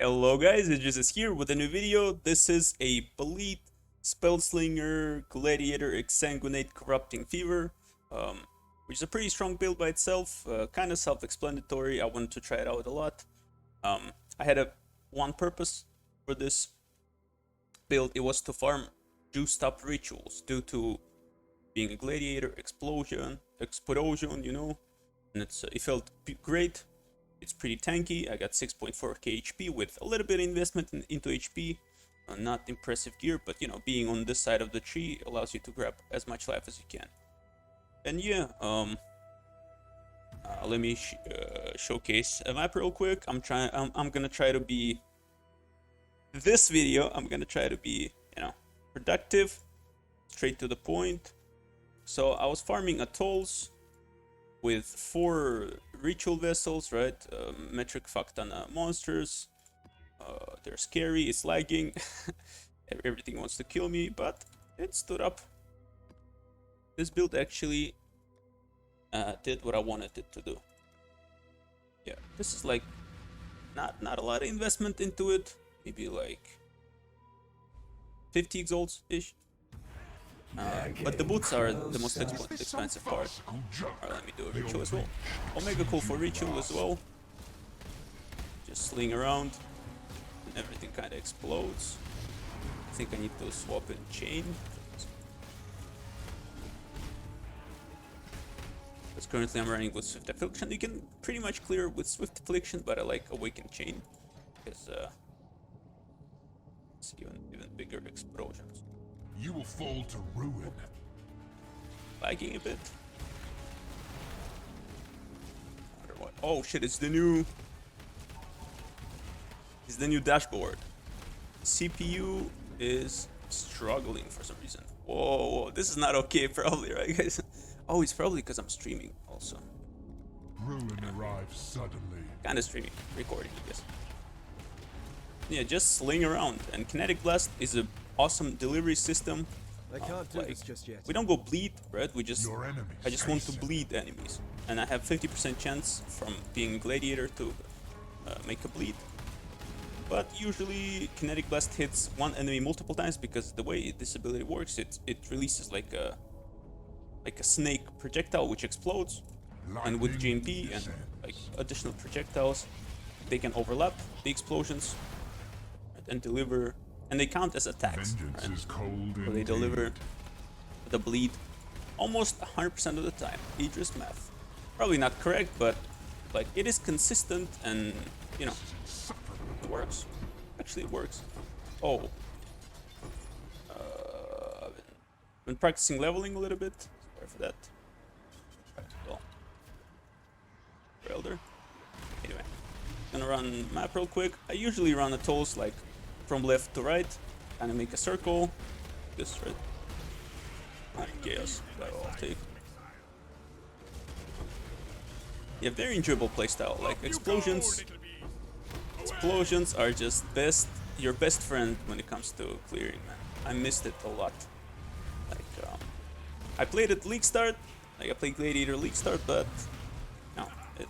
Hello guys, it's Jesus here with a new video. This is a Bleed Spellslinger Gladiator Exsanguinate Corrupting Fever, which is a pretty strong build by itself, kind of self-explanatory. I wanted to try it out a lot. I had one purpose for this build. It was to farm juiced up rituals due to being a Gladiator, Expurosion, you know, and it felt great. It's pretty tanky. I got 6.4k HP with a little bit of investment into HP. Not impressive gear, but you know, being on this side of the tree allows you to grab as much life as you can. And yeah, let me showcase a map real quick. I'm gonna try to be this video. I'm gonna try to be, you know, productive, straight to the point. So I was farming atolls with 4 ritual vessels, right? Metric fuck ton of monsters. They're scary, it's lagging. Everything wants to kill me, but it stood up. This build actually did what I wanted it to do. Yeah, this is like not a lot of investment into it. Maybe like 50 exalts-ish. But the boots are the most expensive part. Alright, let me do a ritual as well. Omega cool for ritual as well. Just sling around and everything kind of explodes. I think I need to swap in chain. Because currently I'm running with Swift Affliction. You can pretty much clear with Swift Affliction, but I like Awaken Chain because it's even bigger explosions. You will fall to ruin. Lagging a bit. Oh shit, it's the new dashboard. CPU is struggling for some reason. Whoa, this is not okay probably, right guys? Oh, it's probably because I'm streaming also. Ruin arrives suddenly. Kinda streaming, recording, I guess. Yeah, just sling around, and Kinetic Blast is a awesome delivery system. I can't do this just yet. We don't go bleed, right? I just want to facing. bleed enemies, and I have 50% chance from being Gladiator to make a bleed. But usually Kinetic Blast hits one enemy multiple times because the way this ability works, it releases like a snake projectile which explodes, and with GMP and like additional projectiles, they can overlap the explosions and deliver. And they count as attacks, right? So they deliver the bleed almost 100% of the time. Idris math. Probably not correct, but like it is consistent and, you know, it works. Actually, it works. Oh. I've been practicing leveling a little bit. Sorry for that. Well, Elder. Anyway, gonna run map real quick. I usually run atolls like from left to right, kind of make a circle. This right. Chaos. That'll all take. Yeah, very enjoyable playstyle. Like explosions. Explosions are just your best friend when it comes to clearing, man. I missed it a lot. Like I played at League Start. Like I played Gladiator League Start, but no, that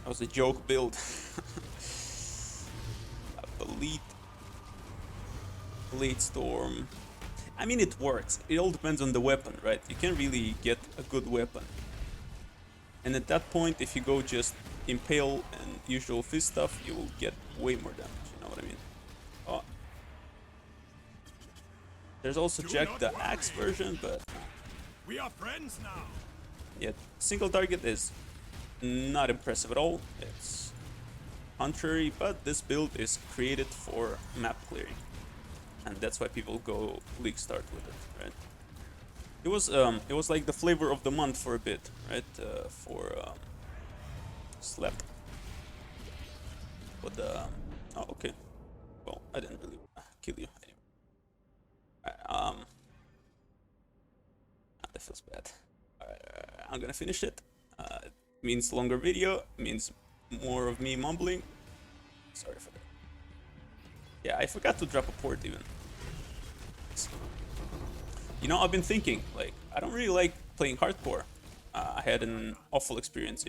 was a joke build. Blade Storm. I mean, it works. It all depends on the weapon, right? You can really get a good weapon. And at that point, if you go just Impale and usual fist stuff, you will get way more damage. You know what I mean? Oh. There's also Jack the Axe version, but We are friends now. yeah, single target is not impressive at all. It's contrary, but this build is created for map clearing, and that's why people go League Start with it, right? It was like the flavor of the month for a bit, right? For Slap. But oh, okay. Well, I didn't really kill you anyway. That feels bad. Alright, I'm gonna finish it. It means longer video, means more of me mumbling. Sorry for that. Yeah, I forgot to drop a port even. You know, I've been thinking, like, I don't really like playing hardcore. I had an awful experience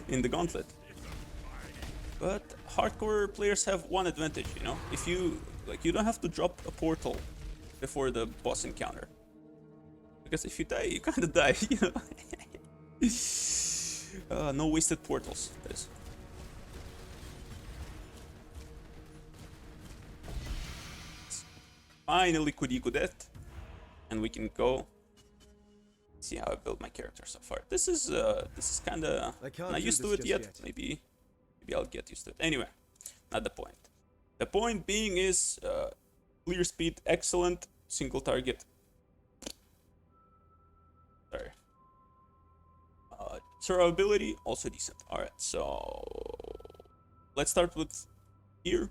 in the Gauntlet. But hardcore players have one advantage, you know? If you, like, you don't have to drop a portal before the boss encounter. Because if you die, you kinda die, you know? No wasted portals, that is. Finally could equal that. And we can go see how I build my character so far. This is kinda not used to it yet. Maybe I'll get used to it. Anyway, not the point. The point being is clear speed, excellent, single target. Sorry. Survivability, also decent. Alright, so let's start with here.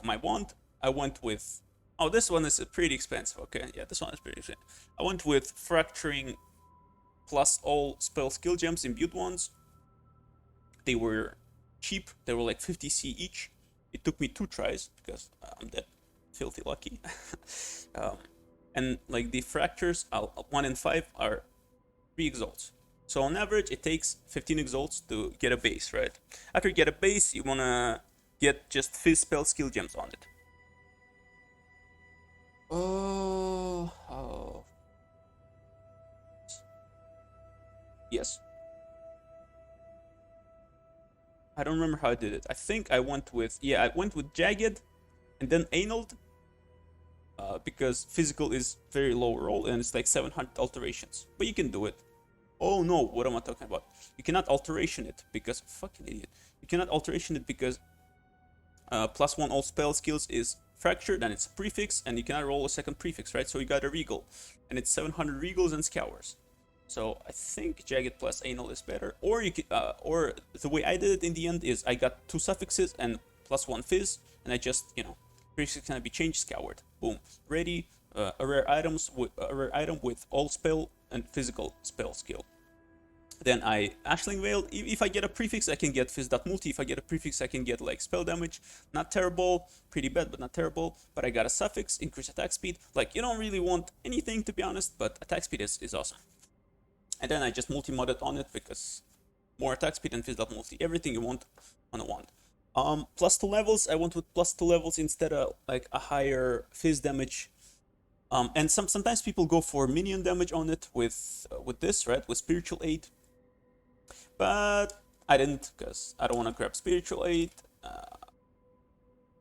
My wand, I went with... Oh, this one is pretty expensive. Okay, yeah, this one is pretty expensive. I went with Fracturing plus all spell skill gems imbued ones. They were cheap. They were like 50C each. It took me 2 tries because I'm that filthy lucky. And like the fractures, 1 and 5 are 3 exalts. So on average, it takes 15 exalts to get a base, right? After you get a base, you wanna get just fizz spell skill gems on it. Oh. Yes. I don't remember how I did it. I think I went with... Yeah, I went with Jagged and then Annulled. Because physical is very low roll and it's like 700 alterations. But you can do it. Oh no, what am I talking about? You cannot alteration it because... Fucking idiot. You cannot alteration it because... +1 all spell skills is fractured and it's a prefix, and you cannot roll a second prefix, right? So you got a regal, and it's 700 regals and scours. So I think Jagged plus Anal is better. Or you could, or the way I did it in the end is I got 2 suffixes and +1 fizz, and I just, you know, prefix can be changed, scoured. Boom, ready. A rare item with all spell and physical spell skill. Then I Ashling Veil. If I get a prefix, I can get Fizz.multi. If I get a prefix, I can get like spell damage. Not terrible, pretty bad, but not terrible. But I got a suffix, increased attack speed. Like, you don't really want anything, to be honest, but attack speed is awesome. And then I just multi-modded on it because more attack speed and Fizz.multi. Everything you want on a wand. +2 levels. I went with +2 levels instead of like a higher Fizz damage. And sometimes people go for minion damage on it with this, right? With Spiritual Aid. But I didn't, because I don't want to grab Spiritual Aid.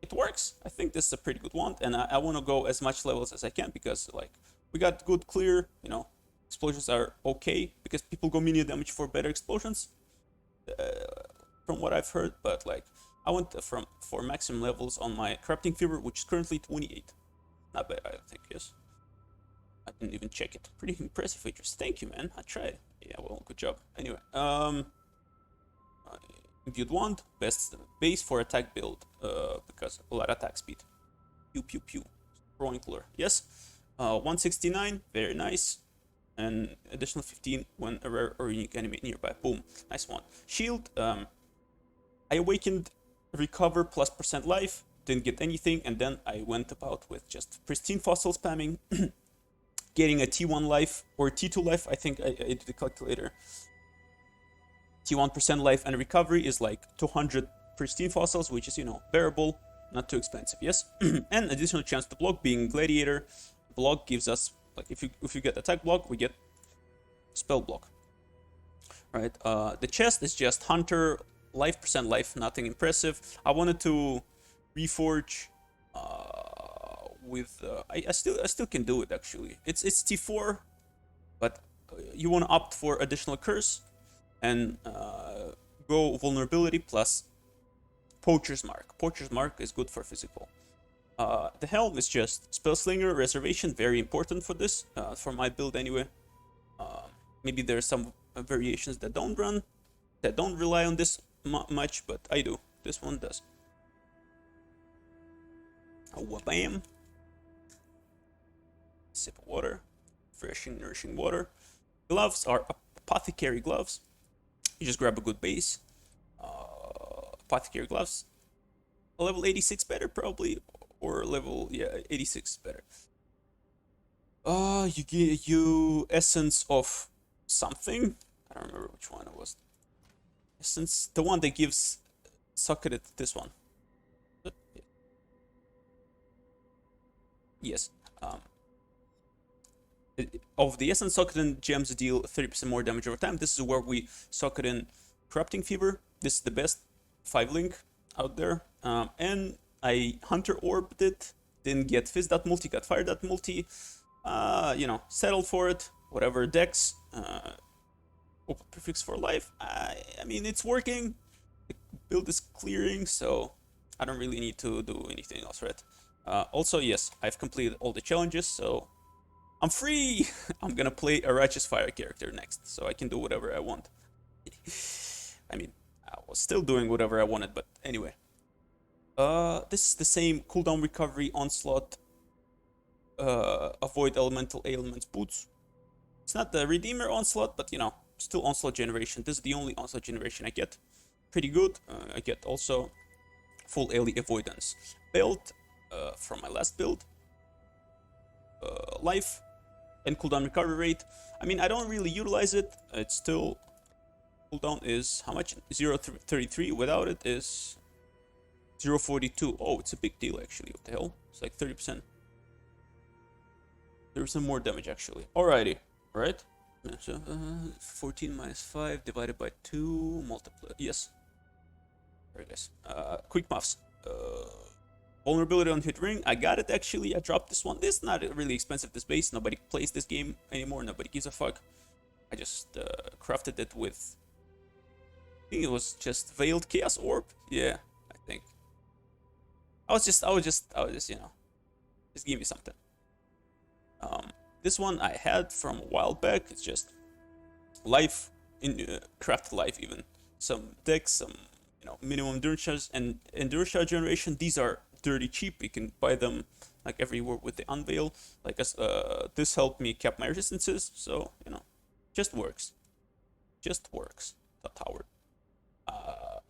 It works. I think this is a pretty good wand, and I want to go as much levels as I can because, like, we got good clear, you know, explosions are okay because people go minion damage for better explosions, from what I've heard. But like, I went for maximum levels on my Corrupting Fever, which is currently 28. Not bad, I think. Yes. I didn't even check it. Pretty impressive features. Thank you, man. I tried. Yeah, well, good job. Anyway, Imbued Wand, best base for attack build, because a lot of attack speed. Pew pew pew. Throwing cooler. Yes. 169, very nice. And additional 15 when a rare or unique enemy nearby. Boom. Nice one. Shield, I awakened recover plus % life. Didn't get anything, and then I went about with just pristine fossil spamming. Getting a T1 life or T2 life. I think I did the calculator. T1% life and recovery is like 200 pristine fossils, which is, you know, bearable, not too expensive. Yes. And additional chance to block, being Gladiator. Block gives us, like, if you get attack block, we get spell block. Right. The chest is just Hunter life, %life, nothing impressive. I wanted to reforge with I still can do it actually. It's T4, but you want to opt for additional curse and go vulnerability plus Poacher's Mark. Poacher's Mark is good for physical. The helm is just Spellslinger Reservation, very important for this, for my build anyway. Maybe there's some variations that don't rely on this much, but I do. This one does. Wabam. Sip of water. Refreshing, nourishing water. Gloves are apothecary gloves. You just grab a good base. Apothecary gloves. Level 86 better, probably. Or level, yeah, 86 better. You get you essence of something. I don't remember which one it was. Essence, the one that gives socketed this one. Yes. Of the essence, socketed gems deal 30% more damage over time. This is where we socket in Corrupting Fever. This is the best 5-link out there. And I Hunter Orbed it. Didn't get Fizz.multi, got Fire.multi. You know, settled for it. Whatever decks. Open prefix for life. I mean, it's working. The build is clearing, so I don't really need to do anything else, right? Also, yes, I've completed all the challenges, so I'm free! I'm gonna play a Righteous Fire character next, so I can do whatever I want. I mean, I was still doing whatever I wanted, but anyway. This is the same cooldown recovery, onslaught, avoid elemental ailments boots. It's not the Redeemer onslaught, but you know, still onslaught generation. This is the only onslaught generation I get. Pretty good. I get also full AoE avoidance. Build from my last build. Life and cooldown recovery rate. I mean, I don't really utilize it. It's still cooldown is how much? 0.33. Without it is 0.42. Oh, it's a big deal actually. What the hell? It's like 30%. 30% more damage actually. Alrighty, right? So 14 minus 5 divided by 2 multiply. Yes. There it is. Quick muffs. Vulnerability on hit ring. I got it actually. I dropped this one. This is not really expensive, this base. Nobody plays this game anymore. Nobody gives a fuck. I just crafted it with, I think it was just Veiled Chaos Orb. Yeah, I think. I was just, you know, just give me something. This one I had from a while back. It's just life, in craft life even. Some decks, some, you know, minimum endurance charge and endurance charge generation. These are dirty cheap. You can buy them like everywhere with the unveil. Like this helped me cap my resistances, so you know, just works. Just works. Not Howard.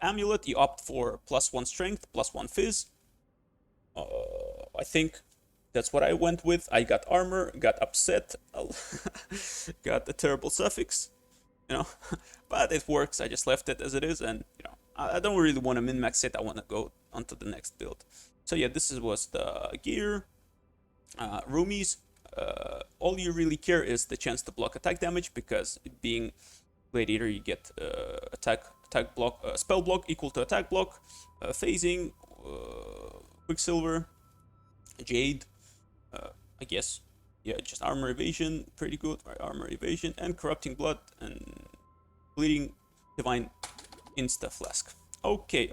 Amulet, you opt for +1 strength, +1 fizz. I think that's what I went with. I got armor, got upset, got a terrible suffix, you know, but it works. I just left it as it is, and you know, I don't really want to min-max it. I want to go onto the next build. So yeah, was the gear. Roomies, all you really care is the chance to block attack damage, because being Gladiator, you get attack block, spell block equal to attack block, phasing, Quicksilver, Jade, I guess, yeah, just armor evasion, pretty good, right? Armor evasion and corrupting blood and bleeding divine insta flask. Okay.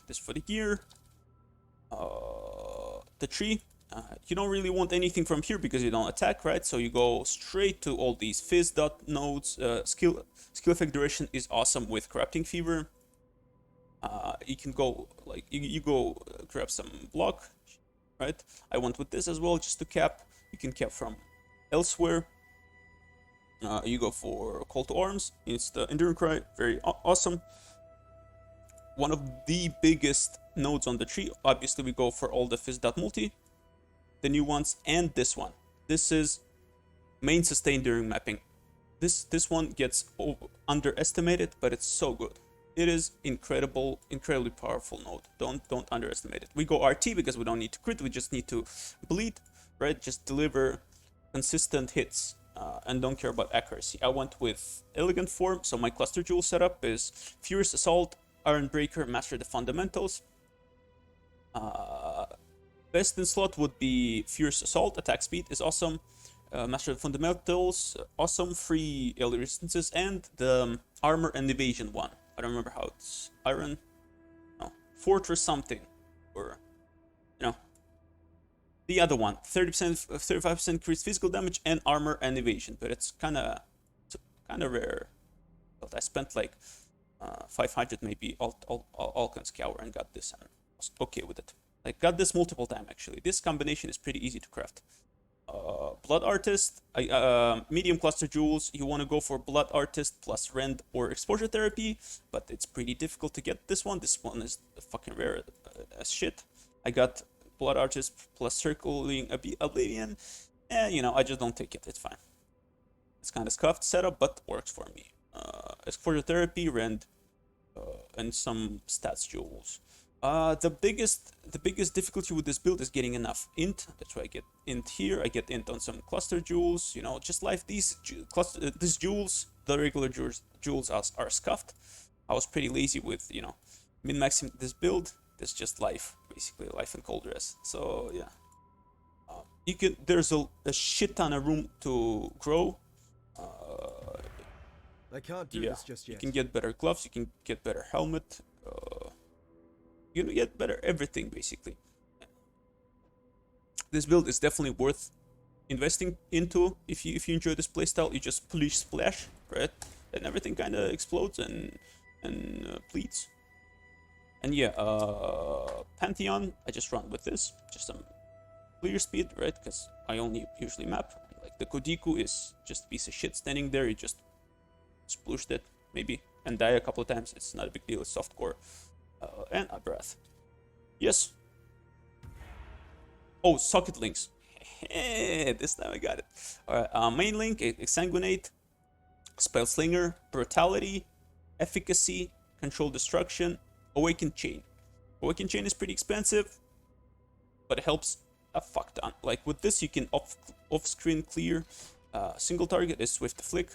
This for the gear. The tree. You don't really want anything from here because you don't attack, right? So you go straight to all these fizz dot nodes. Skill effect duration is awesome with corrupting fever. You can go like you go grab some block, right? I went with this as well just to cap. You can cap from elsewhere. You go for call to arms. It's the endurance cry, very awesome. One of the biggest nodes on the tree. Obviously, we go for all the fizz.multi, the new ones, and this one. This is main sustain during mapping. This one gets underestimated, but it's so good. It is incredibly powerful node. Don't underestimate it. We go RT because we don't need to crit. We just need to bleed, right? Just deliver consistent hits and don't care about accuracy. I went with elegant form, so my cluster jewel setup is Furious Assault, Iron Breaker, Master the Fundamentals. Best in slot would be Furious Assault. Attack speed is awesome. Master the Fundamentals, awesome. Free AoE resistances, and the armor and evasion one. I don't remember how it's Iron, no, Fortress something, or you know, the other one. 30%, 35% increased physical damage and armor and evasion, but it's kind of rare. But I spent like 500 maybe Alkan Scour and got this, and I was okay with it. Like, got this multiple times actually. This combination is pretty easy to craft. Blood Artist, medium cluster jewels. You want to go for Blood Artist plus Rend or Exposure Therapy, but it's pretty difficult to get this one. This one is fucking rare as shit. I got Blood Artist plus Circling Oblivion, and you know, I just don't take it. It's fine. It's kind of scuffed setup, but works for me. Exposure Therapy, Rend, and some stats jewels. The biggest difficulty with this build is getting enough int. That's why I get int here. I get int on some cluster jewels. You know, just like these jewels, the regular jewels are scuffed. I was pretty lazy with, you know, min-maxing this build. That's just life, basically, life in cold dress. So yeah, there's a shit ton of room to grow. I can't do this just yet. You can get better gloves. You can get better helmet. You can get better everything, basically. This build is definitely worth investing into. If you enjoy this playstyle, you just please splash, right? And everything kind of explodes and bleeds. And yeah, Pantheon, I just run with this, just some clear speed, right? Because I only usually map. Like the Kodiku is just a piece of shit standing there. You just splooshed it, maybe, and die a couple of times. It's not a big deal. It's soft core. And a breath. Yes. Oh, socket links. This time I got it. Alright, main link, Exsanguinate, Spellslinger, Brutality, Efficacy, Control Destruction, Awakened Chain. Awakened Chain is pretty expensive, but it helps a fuck ton. Like with this, you can off-screen clear. Single target is Swift Flick.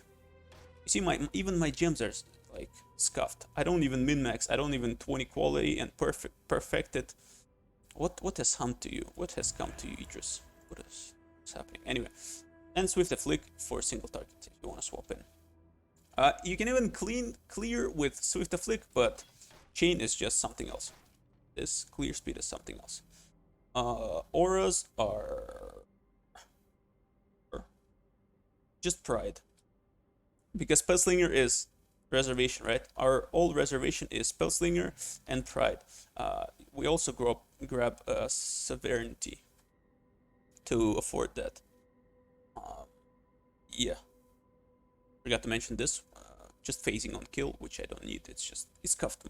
You see, even my gems are like scuffed. I don't even min-max. I don't even 20 quality and perfect it. What has come to you? What has come to you, Idris? What's happening? Anyway, and Swift Flick for single target if you want to swap in. You can even clear with Swift Flick, but Chain is just something else. This clear speed is something else. Auras are just Pride, because Spellslinger is reservation, right? Our old reservation is Spellslinger and Pride. We also grab Severity to afford that. Yeah, forgot to mention this. Just phasing on kill, which I don't need. It's cuffed.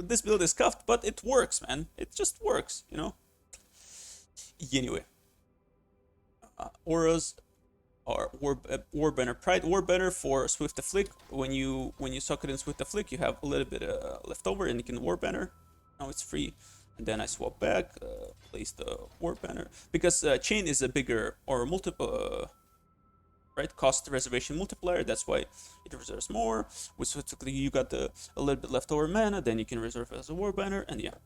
This build is cuffed, but it works, man. It just works, you know. Anyway, auras are Warbanner, Pride Warbanner for Swift Flick. When you suck it in Swift Flick, you have a little bit left over, and you can Warbanner. Now it's free. And then I swap back, place the Warbanner, because Chain is a bigger or multiple. Right, cost reservation multiplier. That's why it reserves more. With Swift Flick, you got a little bit leftover mana. Then you can reserve as a Warbanner, and yeah.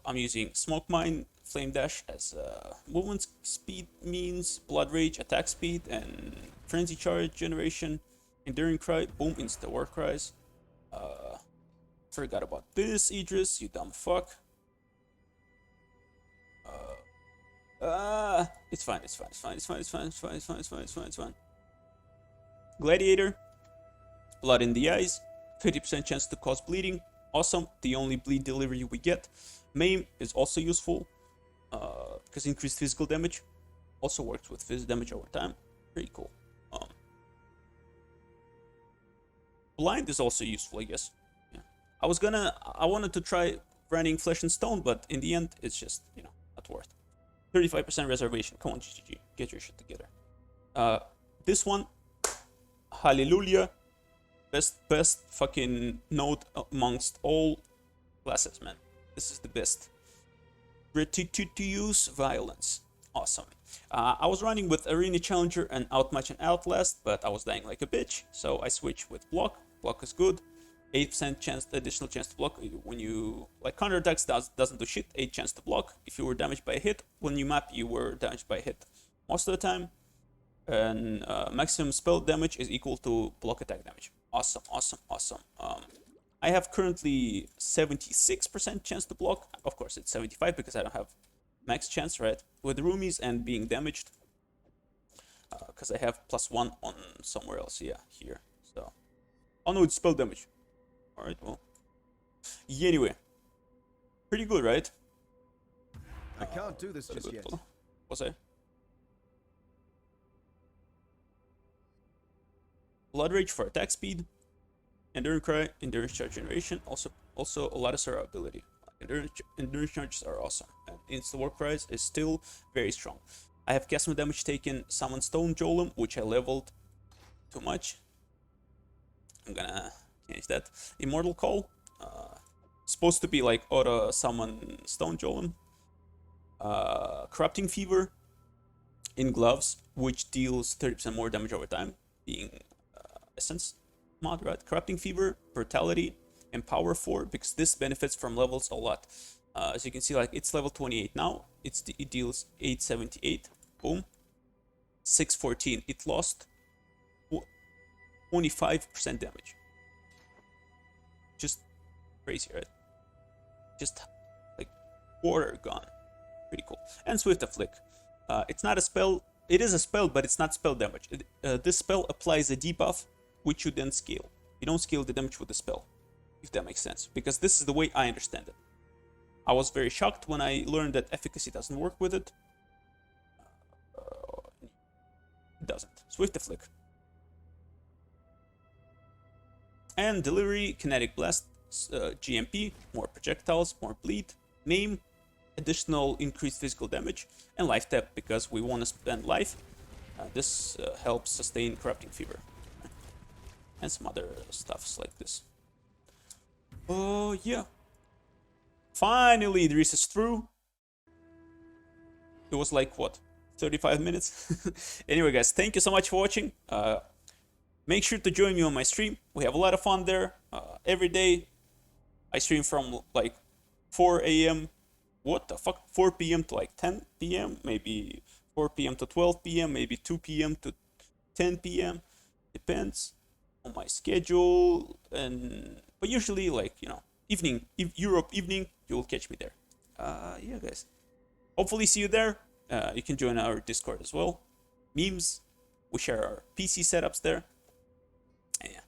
I'm using Smoke Mine, Flame Dash as movement speed means, Blood Rage, attack speed, and Frenzy Charge generation, Enduring Cry, boom, insta War Cries. Forgot about this, Idris, you dumb fuck. It's fine. Gladiator, Blood in the Eyes, 50% chance to cause bleeding. Awesome, the only bleed delivery we get. Maim is also useful because increased physical damage. Also works with physical damage over time. Pretty cool. Blind is also useful, I guess. Yeah. I wanted to try running Flesh and Stone, but in the end, it's just, you know, not worth. 35% reservation. Come on, GGG, get your shit together. This one, hallelujah. Best fucking node amongst all classes, man. This is the best. Ready to use violence. Awesome. I was running with Arena Challenger and Outmatch and Outlast, but I was dying like a bitch, so I switched with Block. Block is good. 8% chance, additional chance to block. When you, like, counterattacks doesn't do shit. 8 chance to block. If you were damaged by a hit, when you map, you were damaged by a hit most of the time. And maximum spell damage is equal to block attack damage. Awesome. I have currently 76% chance to block. Of course, it's 75 because I don't have max chance, right? With roomies and being damaged. Because I have +1 on somewhere else. Yeah, here. So, oh no, it's spell damage. Alright, well. Anyway. Pretty good, right? I can't do this just yet. Was I? Blood Rage for attack speed, Enduring Cry, Endurance Charge generation, also a lot of Sara ability. Endurance Charges are awesome, and Insta War Cries is still very strong. I have cast damage taken Summon Stone Golem, which I leveled too much. I'm gonna change that. Immortal Call, Supposed to be like auto summon Stone Golem. Corrupting Fever in gloves, which deals 30% more damage over time, being Essence mod, right? Corrupting Fever, Brutality, and Power 4, because this benefits from levels a lot. As you can see, like it's level 28 now. It deals 878. Boom. 614. It lost 25% damage. Just crazy, right? Just like quarter gone. Pretty cool. And Swift Afflict. It's not a spell. It is a spell, but it's not spell damage. This spell applies a debuff, which you then scale. You don't scale the damage with the spell, if that makes sense. Because this is the way I understand it. I was very shocked when I learned that efficacy doesn't work with it. It doesn't. Swift Afflict. And Delivery, Kinetic Blast, GMP, more projectiles, more bleed, name, additional increased physical damage, and life tap because we want to spend life. This helps sustain Corrupting Fever. And some other stuffs like this. Oh, yeah. Finally, this is through. It was like, what, 35 minutes? Anyway, guys, thank you so much for watching. Make sure to join me on my stream. We have a lot of fun there. Every day, I stream from like 4 a.m. What the fuck? 4 p.m. to like 10 p.m. Maybe 4 p.m. to 12 p.m. Maybe 2 p.m. to 10 p.m. Depends on my schedule. But usually, like, you know, evening, Europe evening, you'll catch me there. Yeah, guys. Hopefully see you there. You can join our Discord as well. Memes. We share our PC setups there. And yeah.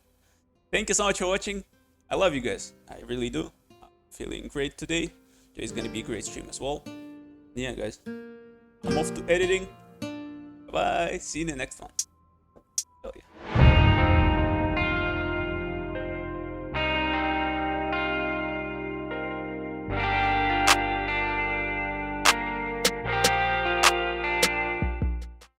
Thank you so much for watching. I love you guys. I really do. I'm feeling great today. Today's gonna be a great stream as well. Yeah, guys. I'm off to editing. Bye-bye. See you in the next one.